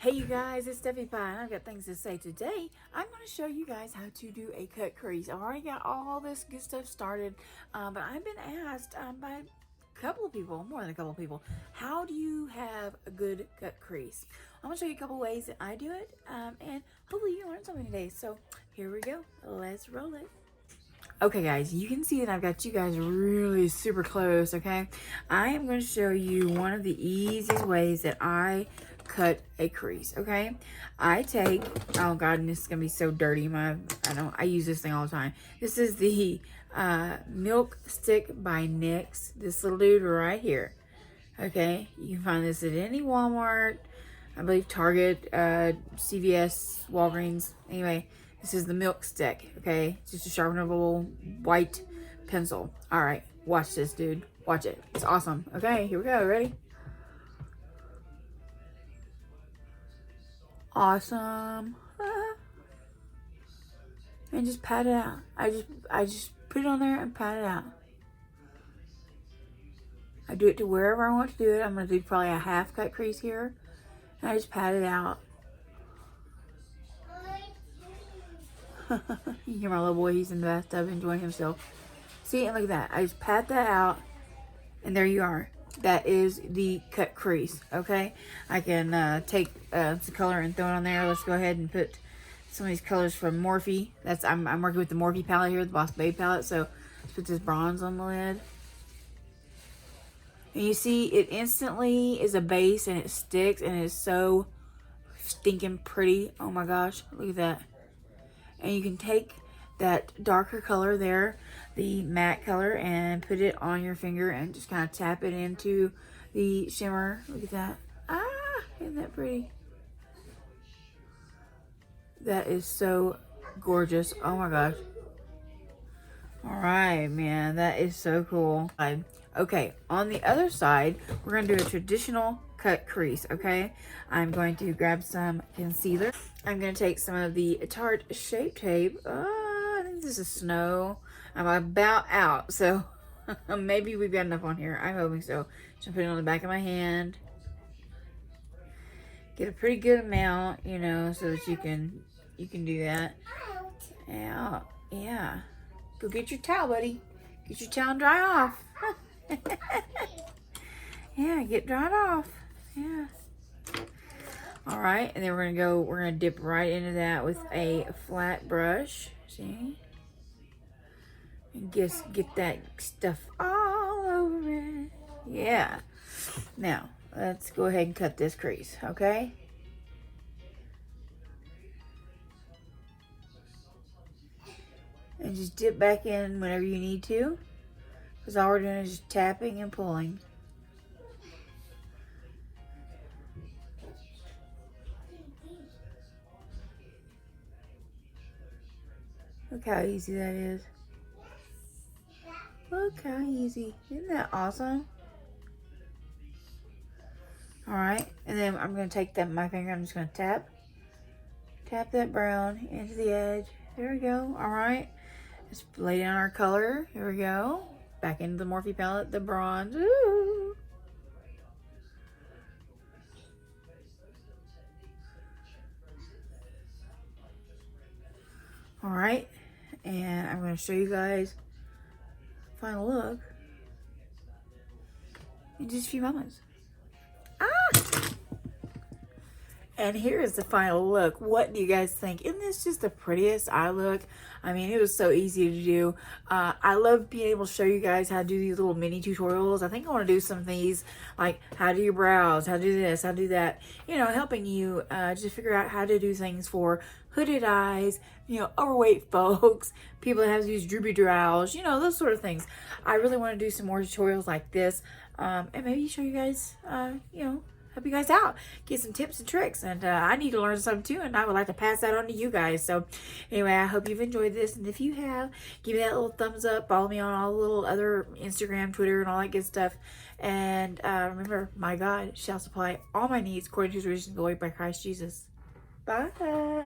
Hey you guys, it's Steffi Pie and I've got things to say today. I'm going to show you guys how to do a cut crease. I've already got all this good stuff started, but I've been asked by a couple of people, more than a couple of people, how do you have a good cut crease? I'm going to show you a couple ways that I do it, and hopefully you learned something today. So here we go, let's roll it. Okay guys, you can see that I've got you guys really super close, okay? I am going to show you one of the easiest ways that I cut a crease, okay? I take, oh god, and this is going to be so dirty. I use this thing all the time. This is the Milk Stick by NYX. This little dude right here, okay? You can find this at any Walmart, I believe Target, CVS, Walgreens, anyway. This is the Milk Stick, okay? It's just a sharpenable white pencil. All right, watch this, dude. Watch it. It's awesome. Okay, here we go. Ready? Awesome. And just pat it out. I just put it on there and pat it out. I do it to wherever I want to do it. I'm gonna do probably a half cut crease here, and I just pat it out. You hear my little boy, he's in the bathtub enjoying himself. See, and look at that. I just pat that out, and there you are. That is the cut crease, okay? I can take some color and throw it on there. Let's go ahead and put some of these colors from Morphe. I'm working with the Morphe palette here, the Boss Babe palette, so let's put this bronze on the lid. And you see, it instantly is a base, and it sticks, and it's so stinking pretty. Oh my gosh, look at that. And you can take that darker color there, the matte color, and put it on your finger and just kind of tap it into the shimmer. Look at that. Ah, isn't that pretty? That is so gorgeous. Oh my gosh. All right, man, that is so cool. Okay, on the other side, we're going to do a traditional cut crease, okay? I'm going to grab some concealer. I'm going to take some of the Tarte Shape Tape. I think this is snow. I'm about out, so maybe we've got enough on here. I'm hoping so. Just put it on the back of my hand. Get a pretty good amount, you know, so that you can do that. Out. Yeah. Go get your towel, buddy. Get your towel and dry off. Yeah, get dried off. Yeah. All right, and then we're gonna dip right into that with a flat brush. See? And just get that stuff all over it. Yeah. Now, let's go ahead and cut this crease, okay? And just dip back in whenever you need to. Because all we're doing is just tapping and pulling. Look how easy that is. Look how easy. Isn't that awesome? Alright, and then I'm going to take my finger, I'm just going to tap that brown into the edge. There we go. Alright, let's lay down our color. Here we go. Back into the Morphe palette, the bronze. Ooh. Alright, and I'm going to show you guys final look in just a few moments. And here is the final look. What do you guys think? Isn't this just the prettiest eye look? I mean, it was so easy to do. I love being able to show you guys how to do these little mini tutorials. I think I want to do some of these, like how to do your brows, how to do this, how to do that. You know, helping you just figure out how to do things for hooded eyes, you know, overweight folks, people that have these droopy brows, you know, those sort of things. I really want to do some more tutorials like this, and maybe show you guys, you know, help you guys out, get some tips and tricks, and I need to learn something too, and I would like to pass that on to you guys. So anyway, I hope you've enjoyed this, and if you have, give me that little thumbs up, follow me on all the little other Instagram, Twitter, and all that good stuff, and remember, my God shall supply all my needs according to his riches and glory by Christ Jesus. Bye.